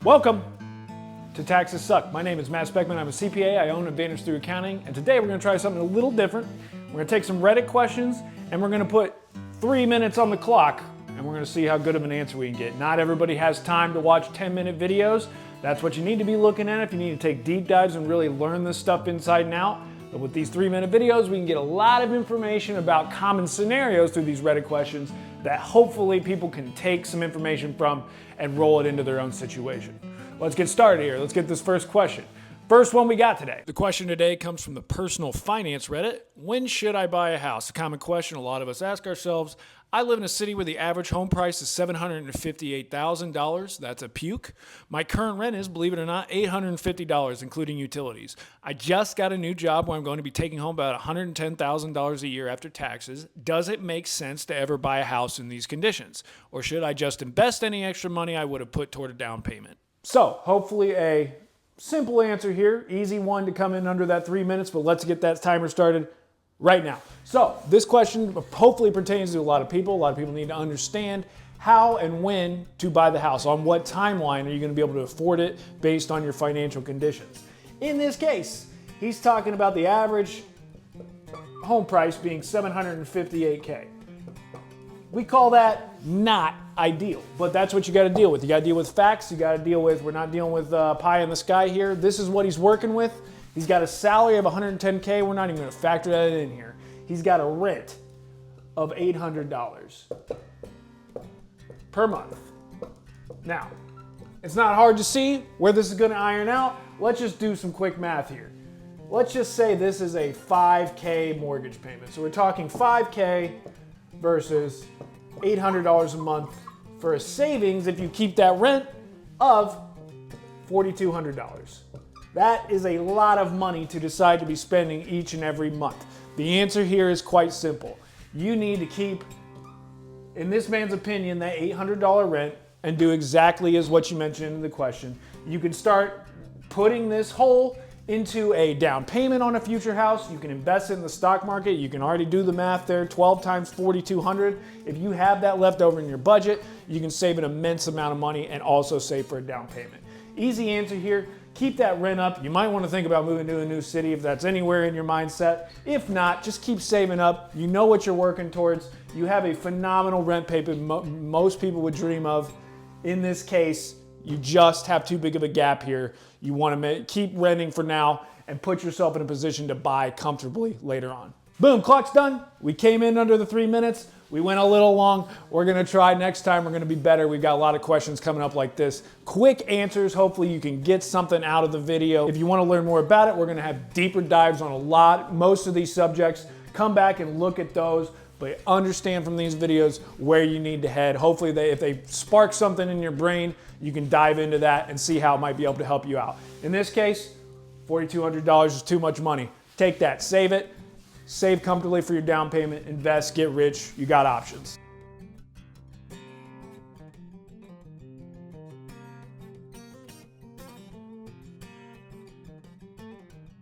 Welcome to Taxes Suck. My name is Matt Speckman. I'm a CPA. I own Advantage Through Accounting. And today we're going to try something a little different. We're going to take some Reddit questions and we're going to put 3 minutes on the clock and we're going to see how good of an answer we can get. Not everybody has time to watch 10-minute videos. That's what you need to be looking at if you need to take deep dives and really learn this stuff inside and out. But with these 3-minute videos, we can get a lot of information about common scenarios through these Reddit questions that hopefully people can take some information from and roll it into their own situation. Let's get started here. Let's get this first question. First one we got today. The question today comes from the personal finance Reddit. When should I buy a house? A common question a lot of us ask ourselves. I live in a city where the average home price is $758,000. That's a puke. My current rent is, believe it or not, $850, including utilities. I just got a new job where I'm going to be taking home about $110,000 a year after taxes. Does it make sense to ever buy a house in these conditions? Or should I just invest any extra money I would have put toward a down payment? So, hopefully a simple answer here. Easy one to come in under that 3 minutes, but let's get that timer started right now. So this question hopefully pertains to a lot of people. A lot of people need to understand how and when to buy the house. On what timeline are you going to be able to afford it based on your financial conditions? In this case, he's talking about the average home price being $758K. We call that not ideal, but that's what you got to deal with. You got to deal with facts. You got to deal with, we're not dealing with pie in the sky here. This is what he's working with. He's got a salary of $110K. We're not even going to factor that in here. He's got a rent of $800 per month. Now, it's not hard to see where this is going to iron out. Let's just do some quick math here. Let's just say this is a $5K mortgage payment. So we're talking $5K versus $800 a month for a savings, if you keep that rent, of $4,200. That is a lot of money to decide to be spending each and every month. The answer here is quite simple. You need to keep, in this man's opinion, that $800 rent and do exactly as what you mentioned in the question. You can start putting this whole into a down payment on a future house. You can invest in the stock market. You can already do the math there. 12 times 4,200. If you have that left over in your budget, you can save an immense amount of money and also save for a down payment. Easy answer here. Keep that rent up. You might want to think about moving to a new city if that's anywhere in your mindset. If not, just keep saving up. You know what you're working towards. You have a phenomenal rent payment most people would dream of. In this case, you just have too big of a gap here. You want to keep renting for now and put yourself in a position to buy comfortably later on. Boom, clock's done. We came in under the 3 minutes. We went a little long. We're going to try next time. We're going to be better. We've got a lot of questions coming up like this. Quick answers. Hopefully you can get something out of the video. If you want to learn more about it, we're going to have deeper dives on most of these subjects. Come back and look at those, but understand from these videos where you need to head. Hopefully if they spark something in your brain, you can dive into that and see how it might be able to help you out. In this case, $4,200 is too much money. Take that, save it. Save comfortably for your down payment, invest, get rich, you got options.